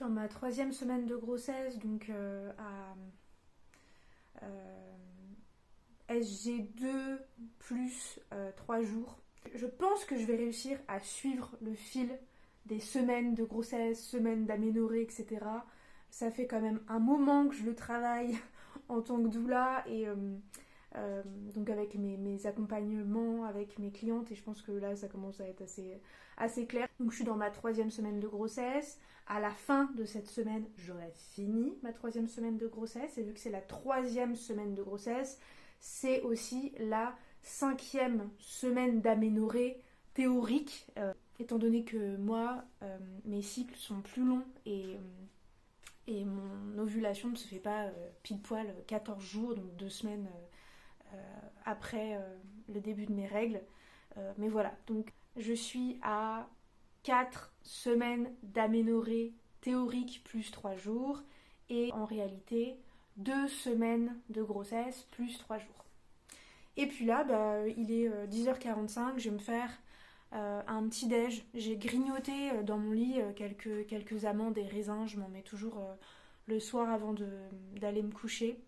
dans ma 3e semaine de grossesse, donc à SG2 plus 3 jours. Je pense que je vais réussir à suivre le fil des semaines de grossesse, semaines d'aménorrhée, etc. Ça fait quand même un moment que je le travaille en tant que doula et donc avec mes accompagnements, avec mes clientes, et je pense que là ça commence à être assez clair. Donc je suis dans ma 3e semaine de grossesse. À la fin de cette semaine, j'aurai fini ma 3e semaine de grossesse, et vu que c'est la 3e semaine de grossesse, c'est aussi la 5e semaine d'aménorrhée théorique, étant donné que moi, mes cycles sont plus longs et mon ovulation ne se fait pas pile poil 14 jours, donc 2 semaines après le début de mes règles. Mais voilà, donc je suis à 4 semaines d'aménorrhée théorique plus 3 jours et en réalité 2 semaines de grossesse plus 3 jours. Et puis là, il est 10h45, je vais me faire un petit déj. J'ai grignoté dans mon lit quelques amandes et raisins, je m'en mets toujours le soir avant d'aller me coucher.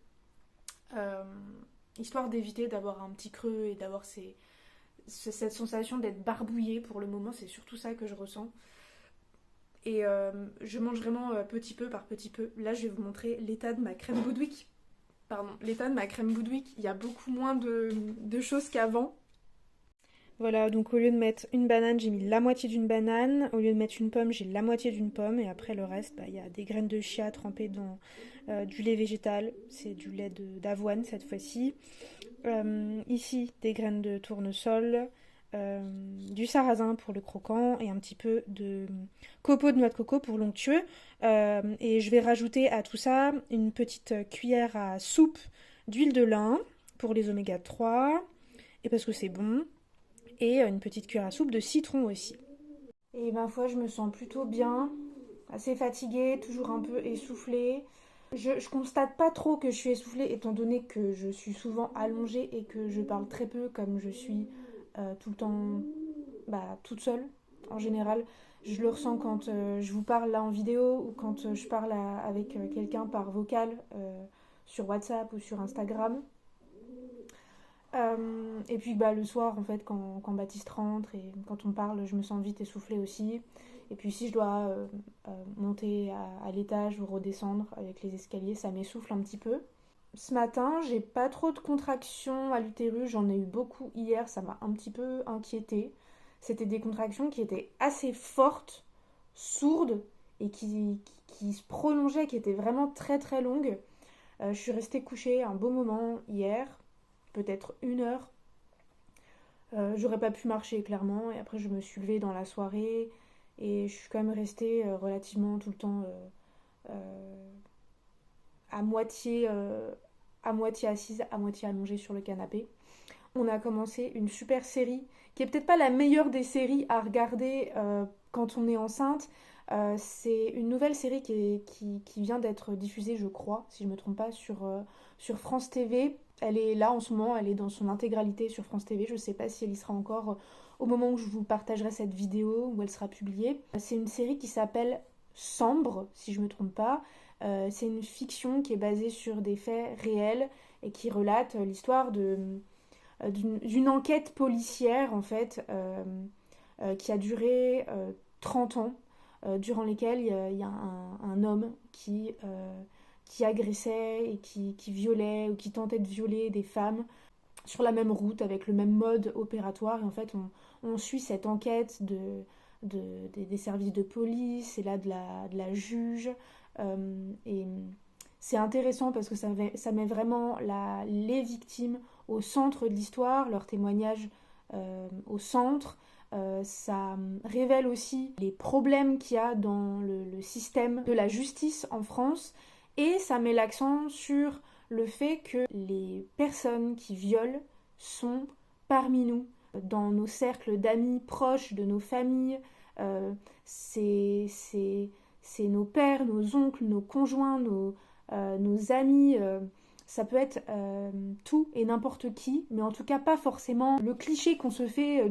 Histoire d'éviter d'avoir un petit creux et d'avoir cette sensation d'être barbouillée. Pour le moment, c'est surtout ça que je ressens. Et je mange vraiment petit peu par petit peu. Là, je vais vous montrer l'état de ma crème Boudwick. L'état de ma crème Boudwick. Il y a beaucoup moins de choses qu'avant. Voilà, donc au lieu de mettre une banane, j'ai mis la moitié d'une banane. Au lieu de mettre une pomme, j'ai la moitié d'une pomme. Et après, le reste, il y a des graines de chia trempées dans du lait végétal. C'est du lait d'avoine cette fois-ci. Ici, des graines de tournesol. Du sarrasin pour le croquant et un petit peu de copeaux de noix de coco pour l'onctueux. Et je vais rajouter à tout ça une petite cuillère à soupe d'huile de lin pour les oméga 3 et parce que c'est bon, et une petite cuillère à soupe de citron aussi. Et ma foi, je me sens plutôt bien, assez fatiguée, toujours un peu essoufflée. Je constate pas trop que je suis essoufflée étant donné que je suis souvent allongée et que je parle très peu comme je suis tout le temps toute seule en général. Je le ressens quand je vous parle là en vidéo ou quand je parle avec quelqu'un par vocal sur WhatsApp ou sur Instagram. Et puis le soir en fait quand Baptiste rentre et quand on parle, je me sens vite essoufflée aussi. Et puis si je dois monter à l'étage ou redescendre avec les escaliers, ça m'essouffle un petit peu. Ce matin, j'ai pas trop de contractions à l'utérus, j'en ai eu beaucoup hier, ça m'a un petit peu inquiétée. C'était des contractions qui étaient assez fortes, sourdes et qui se prolongeaient, qui étaient vraiment très très longues. Je suis restée couchée un beau moment hier, peut-être 1 heure. J'aurais pas pu marcher clairement, et après je me suis levée dans la soirée et je suis quand même restée relativement tout le temps à moitié assise, à moitié allongée sur le canapé. On a commencé une super série qui est peut-être pas la meilleure des séries à regarder quand on est enceinte. C'est une nouvelle série qui vient d'être diffusée, je crois, si je me trompe pas, sur France TV. Elle est là en ce moment, elle est dans son intégralité sur France TV. Je sais pas si elle y sera encore au moment où je vous partagerai cette vidéo, où elle sera publiée. C'est une série qui s'appelle Sambre, si je me trompe pas. C'est une fiction qui est basée sur des faits réels et qui relate l'histoire d'une enquête policière en fait qui a duré 30 ans, durant lesquels il y a un homme qui agressait et qui violait ou qui tentait de violer des femmes sur la même route avec le même mode opératoire. Et en fait on suit cette enquête des services de police et là de la juge, et c'est intéressant parce que ça met vraiment les victimes au centre de l'histoire, leurs témoignages au centre. Ça révèle aussi les problèmes qu'il y a dans le système de la justice en France, et ça met l'accent sur le fait que les personnes qui violent sont parmi nous, dans nos cercles d'amis proches, de nos familles. C'est nos pères, nos oncles, nos conjoints, nos amis. Ça peut être tout et n'importe qui, mais en tout cas pas forcément le cliché qu'on se fait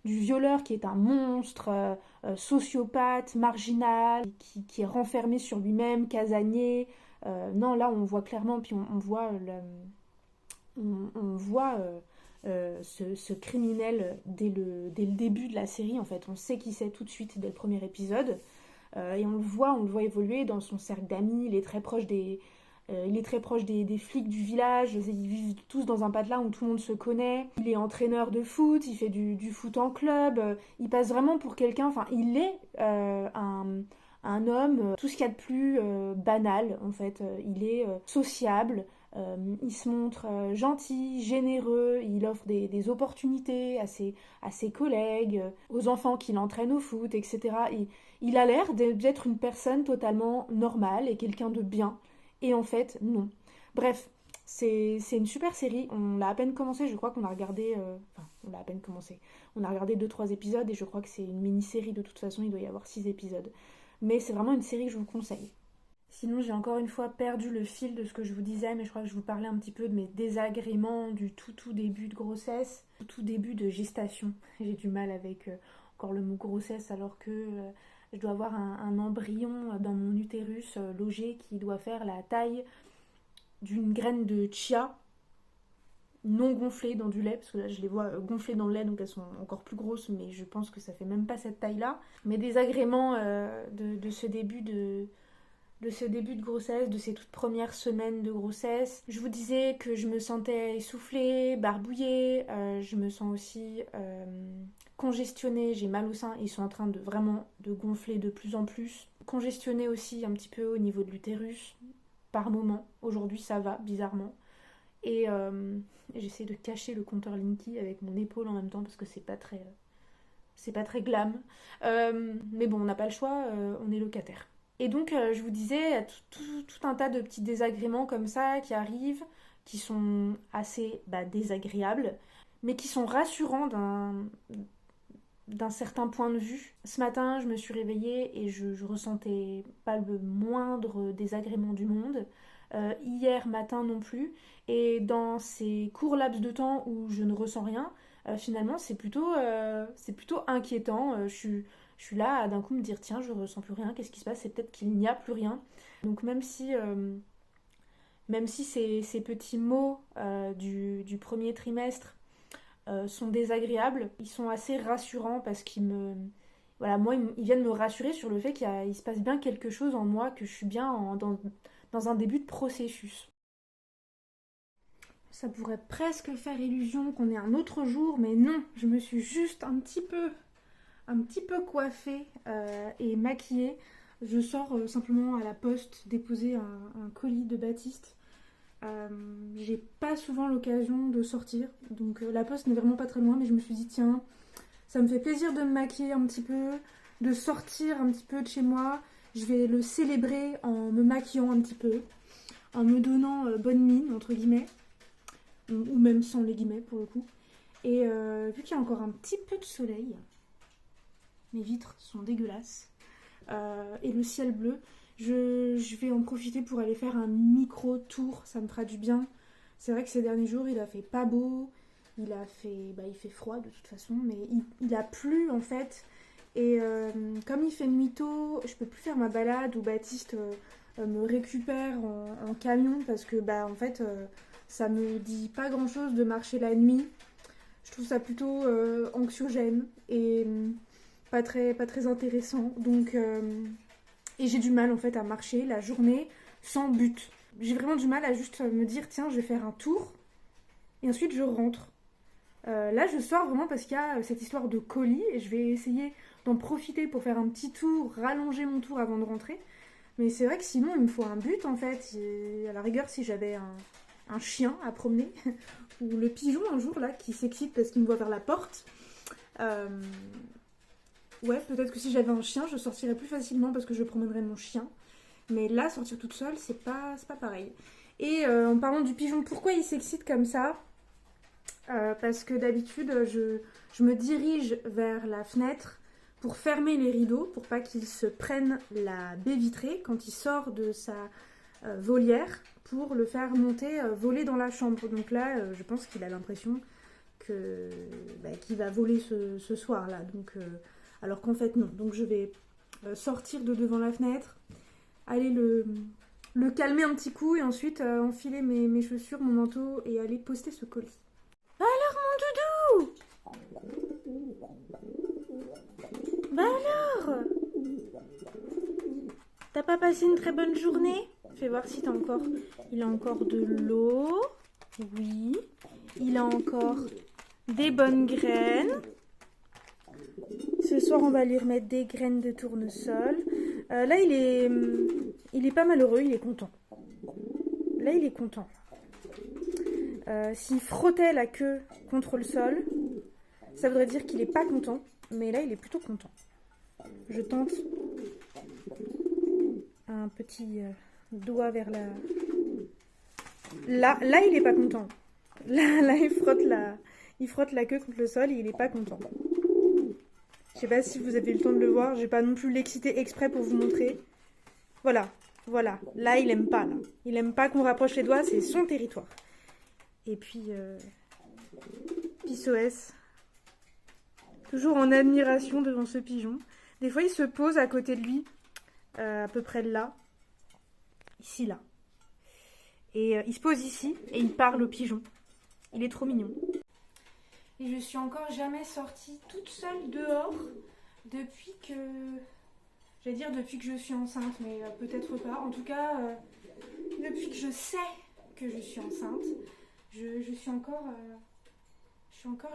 du violeur qui est un monstre, sociopathe, marginal, qui est renfermé sur lui-même, casanier. Non, là on voit clairement, puis on voit, on voit ce criminel dès le début de la série, en fait. On sait qui c'est tout de suite dès le premier épisode. Et on le voit évoluer dans son cercle d'amis. Il est très proche des flics du village. Ils vivent tous dans un patelin où tout le monde se connaît. Il est entraîneur de foot, il fait du foot en club. Il passe vraiment pour quelqu'un. Enfin, il est un homme, tout ce qu'il y a de plus banal, en fait. Il est sociable. Il se montre gentil, généreux, il offre des opportunités à ses collègues, aux enfants qu'il entraîne au foot, etc. Il a l'air d'être une personne totalement normale et quelqu'un de bien. Et en fait, non. Bref, c'est une super série. On l'a à peine commencé, je crois qu'on a regardé... Enfin, on l'a à peine commencé. On a regardé 2-3 épisodes et je crois que c'est une mini-série de toute façon, il doit y avoir 6 épisodes. Mais c'est vraiment une série que je vous conseille. Sinon, j'ai encore une fois perdu le fil de ce que je vous disais, mais je crois que je vous parlais un petit peu de mes désagréments du tout début de grossesse, tout début de gestation. J'ai du mal avec encore le mot grossesse alors que je dois avoir un embryon dans mon utérus logé qui doit faire la taille d'une graine de chia non gonflée dans du lait, parce que là je les vois gonflées dans le lait donc elles sont encore plus grosses, mais je pense que ça fait même pas cette taille là. Mes désagréments de ce début de grossesse, de ces toutes premières semaines de grossesse. Je vous disais que je me sentais essoufflée, barbouillée, je me sens aussi congestionnée, j'ai mal au sein, ils sont en train de vraiment de gonfler de plus en plus. Congestionnée aussi un petit peu au niveau de l'utérus, par moment. Aujourd'hui ça va, bizarrement. Et j'essaie de cacher le compteur Linky avec mon épaule en même temps parce que c'est pas très glam. Mais bon, on n'a pas le choix, on est locataire. Et donc, je vous disais, il y a tout un tas de petits désagréments comme ça qui arrivent, qui sont assez désagréables, mais qui sont rassurants d'un certain point de vue. Ce matin, je me suis réveillée et je ressentais pas le moindre désagrément du monde. Hier matin non plus. Et dans ces courts laps de temps où je ne ressens rien, finalement, c'est plutôt inquiétant. Je suis là à d'un coup me dire tiens, je ressens plus rien, qu'est-ce qui se passe? C'est peut-être qu'il n'y a plus rien. Donc même si ces petits mots du premier trimestre sont désagréables, ils sont assez rassurants parce voilà, moi, ils viennent me rassurer sur le fait qu'il se passe bien quelque chose en moi, que je suis bien dans un début de processus. Ça pourrait presque faire illusion qu'on ait un autre jour, mais non, je me suis juste un petit peu coiffée et maquillée. Je sors simplement à la poste déposer un colis de Baptiste. J'ai pas souvent l'occasion de sortir, donc la poste n'est vraiment pas très loin, mais je me suis dit tiens, ça me fait plaisir de me maquiller un petit peu, de sortir un petit peu de chez moi. Je vais le célébrer en me maquillant un petit peu, en me donnant bonne mine, entre guillemets, ou même sans les guillemets pour le coup. Et vu qu'il y a encore un petit peu de soleil, mes vitres sont dégueulasses, et le ciel bleu, je vais en profiter pour aller faire un micro-tour, ça me fera du bien. C'est vrai que ces derniers jours, il a fait pas beau, il fait froid de toute façon, mais il a plu en fait. Et comme il fait nuit tôt, je peux plus faire ma balade où Baptiste me récupère en camion parce que en fait ça me dit pas grand chose de marcher la nuit. Je trouve ça plutôt anxiogène et pas très intéressant. Donc et j'ai du mal en fait à marcher la journée sans but. J'ai vraiment du mal à juste me dire tiens, je vais faire un tour et ensuite je rentre. Là je sors vraiment parce qu'il y a cette histoire de colis et je vais essayer d'en profiter pour faire un petit tour, rallonger mon tour avant de rentrer. Mais c'est vrai que sinon il me faut un but en fait. Et à la rigueur si j'avais un chien à promener ou le pigeon un jour là qui s'excite parce qu'il me voit vers la porte. Ouais, peut-être que si j'avais un chien, je sortirais plus facilement parce que je promènerais mon chien. Mais là, sortir toute seule, c'est pas pareil. Et en parlant du pigeon, pourquoi il s'excite comme ça? Parce que d'habitude, je me dirige vers la fenêtre pour fermer les rideaux, pour pas qu'il se prenne la baie vitrée quand il sort de sa volière, pour le faire monter, voler dans la chambre. Donc là, je pense qu'il a l'impression qu'il va voler ce soir-là. Donc, alors qu'en fait, non. Donc, je vais sortir de devant la fenêtre, aller le calmer un petit coup et ensuite enfiler mes chaussures, mon manteau et aller poster ce colis. Alors, mon doudou! Bah alors? T'as pas passé une très bonne journée? Fais voir si il a encore de l'eau. Oui. Il a encore des bonnes graines. Ce soir, on va lui remettre des graines de tournesol. Là, il est pas malheureux, il est content. Là, il est content. S'il frottait la queue contre le sol, ça voudrait dire qu'il est pas content. Mais là, il est plutôt content. Je tente un petit doigt vers la... Là, il est pas content. Là, il frotte la queue contre le sol et il est pas content. Je sais pas si vous avez eu le temps de le voir. J'ai pas non plus l'excité exprès pour vous montrer. Voilà. Là, il aime pas. Là. Il aime pas qu'on rapproche les doigts. C'est son territoire. Et puis, PSOS. Toujours en admiration devant ce pigeon. Des fois, il se pose à côté de lui. À peu près là. Ici, là. Et il se pose ici et il parle au pigeon. Il est trop mignon. Et je suis encore jamais sortie toute seule dehors depuis que... J'allais dire depuis que je suis enceinte, mais peut-être pas. En tout cas, depuis que je sais que je suis enceinte, je suis encore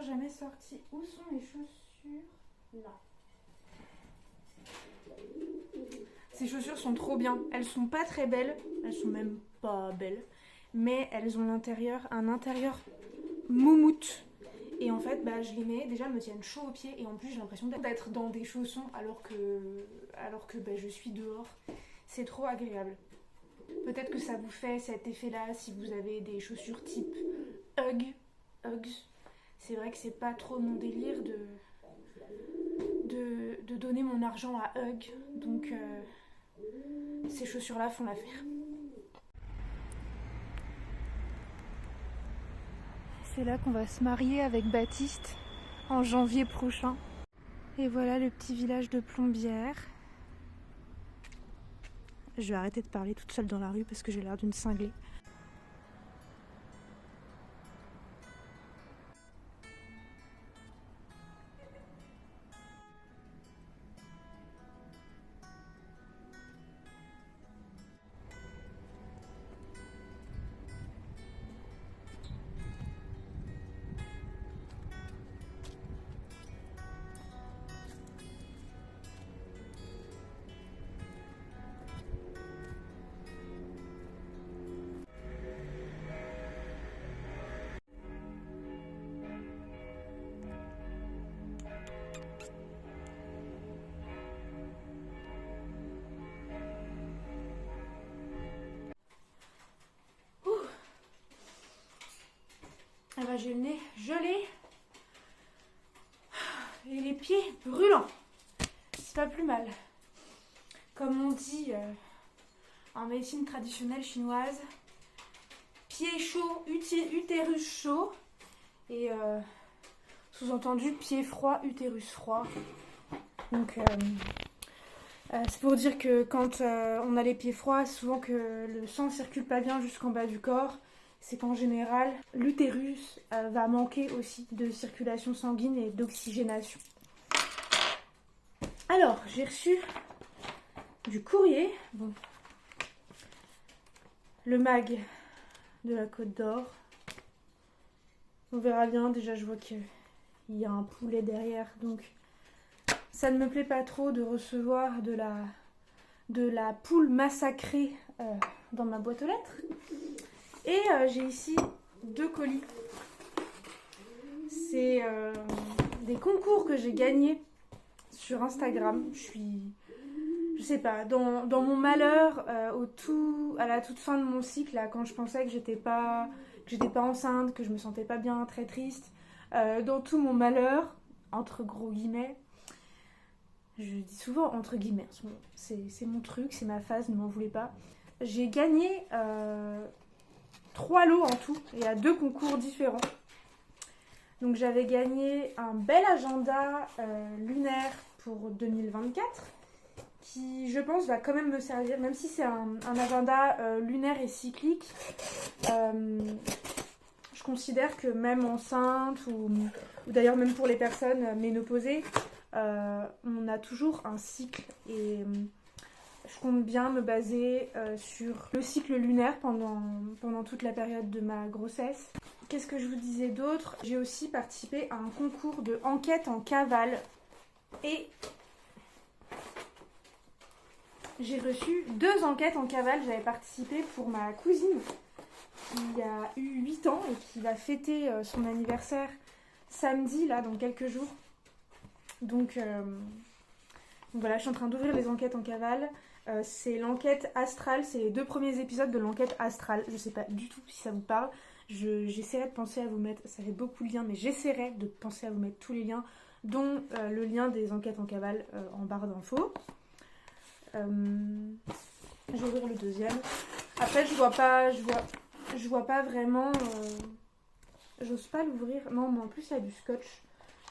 jamais sortie. Où sont les chaussures? Là. Ces chaussures sont trop bien. Elles sont pas très belles. Elles sont même pas belles. Mais elles ont un intérieur moumoute. Et en fait, je les mets. Déjà, elles me tiennent chaud aux pieds. Et en plus, j'ai l'impression d'être dans des chaussons alors que je suis dehors. C'est trop agréable. Peut-être que ça vous fait cet effet-là si vous avez des chaussures type Uggs. C'est vrai que c'est pas trop mon délire de donner mon argent à Ugg. Donc, ces chaussures-là font l'affaire. C'est là qu'on va se marier avec Baptiste en janvier prochain. Et voilà le petit village de Plombières. Je vais arrêter de parler toute seule dans la rue parce que j'ai l'air d'une cinglée. Ah bah j'ai le nez gelé et les pieds brûlants. C'est pas plus mal. Comme on dit en médecine traditionnelle chinoise, pied chaud, utérus chaud et sous-entendu pied froid, utérus froid. Donc c'est pour dire que quand on a les pieds froids, souvent que le sang circule pas bien jusqu'en bas du corps. C'est qu'en général, l'utérus va manquer aussi de circulation sanguine et d'oxygénation. Alors, j'ai reçu du courrier. Bon. Le mag de la Côte d'Or. On verra bien. Déjà, je vois qu'il y a un poulet derrière. Donc, ça ne me plaît pas trop de recevoir de la poule massacrée dans ma boîte aux lettres. Et j'ai ici 2 colis. C'est des concours que j'ai gagnés sur Instagram. Je sais pas, dans mon malheur, à la toute fin de mon cycle, là, quand je pensais que j'étais pas enceinte, que je me sentais pas bien, très triste, dans tout mon malheur, entre gros guillemets, je dis souvent entre guillemets, c'est mon truc, c'est ma phase, ne m'en voulez pas. J'ai gagné 3 lots en tout, et à 2 concours différents. Donc j'avais gagné un bel agenda lunaire pour 2024 qui, je pense, va quand même me servir, même si c'est un agenda lunaire et cyclique. Je considère que même enceinte ou d'ailleurs même pour les personnes ménopausées, on a toujours un cycle et je compte bien me baser sur le cycle lunaire pendant toute la période de ma grossesse. Qu'est-ce que je vous disais d'autre? J'ai aussi participé à un concours de enquête en cavale et j'ai reçu 2 enquêtes en cavale. J'avais participé pour ma cousine qui a eu 8 ans et qui va fêter son anniversaire samedi, là, dans quelques jours. Donc voilà, je suis en train d'ouvrir les enquêtes en cavale. C'est l'enquête astrale, c'est les 2 premiers épisodes de l'enquête astrale. Je sais pas du tout si ça vous parle. J'essaierai de penser à vous mettre, ça fait beaucoup de liens, mais j'essaierai de penser à vous mettre tous les liens, dont le lien des enquêtes en cavale en barre d'infos. Je vais ouvrir le deuxième. Après, je vois pas vraiment. J'ose pas l'ouvrir. Non, mais en plus, il y a du scotch.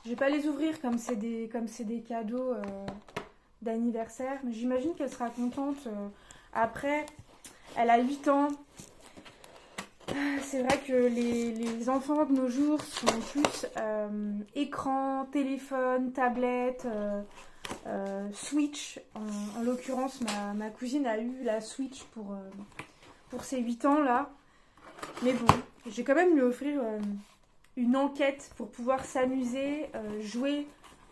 Je vais pas les ouvrir comme c'est des cadeaux d'anniversaire. Mais j'imagine qu'elle sera contente. Après, elle a 8 ans. C'est vrai que les enfants de nos jours sont plus écran, téléphone, tablette, Switch. En l'occurrence, ma cousine a eu la Switch pour ses 8 ans là. Mais bon, j'ai quand même lui offrir une enquête pour pouvoir s'amuser, jouer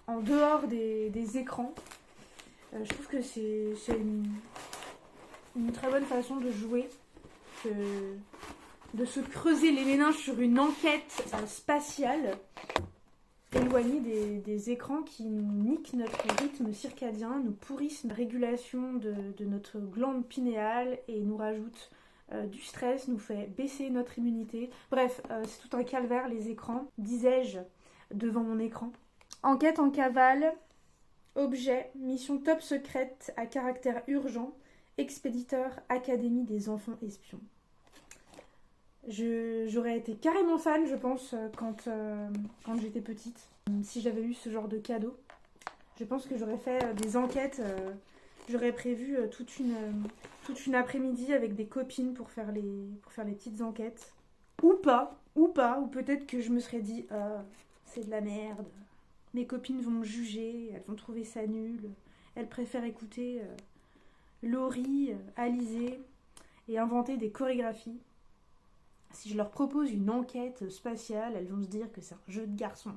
en dehors des écrans. Je trouve que c'est une très bonne façon de jouer, de se creuser les méninges sur une enquête spatiale, éloignée des écrans qui nous niquent notre rythme circadien, nous pourrissent la régulation de notre glande pinéale et nous rajoutent du stress, nous fait baisser notre immunité. Bref, c'est tout un calvaire les écrans, disais-je devant mon écran. Enquête en cavale, objet, mission top secrète à caractère urgent, expéditeur Académie des enfants espions. J'aurais été carrément fan, je pense, quand j'étais petite. Si j'avais eu ce genre de cadeau, je pense que j'aurais fait des enquêtes. J'aurais prévu toute une après-midi avec des copines pour faire les petites enquêtes. Ou peut-être que je me serais dit c'est de la merde. Mes copines vont me juger, elles vont trouver ça nul. Elles préfèrent écouter Laurie, Alizée et inventer des chorégraphies. Si je leur propose une enquête spatiale, elles vont se dire que c'est un jeu de garçon.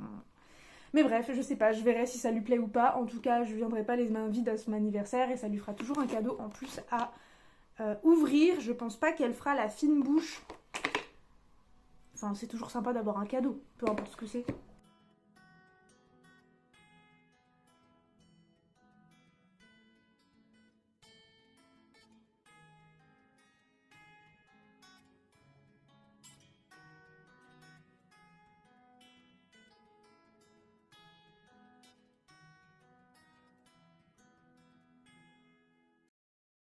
Mais bref, je sais pas, je verrai si ça lui plaît ou pas. En tout cas, je viendrai pas les mains vides à son anniversaire et ça lui fera toujours un cadeau en plus à ouvrir. Je pense pas qu'elle fera la fine bouche. Enfin, c'est toujours sympa d'avoir un cadeau, peu importe ce que c'est.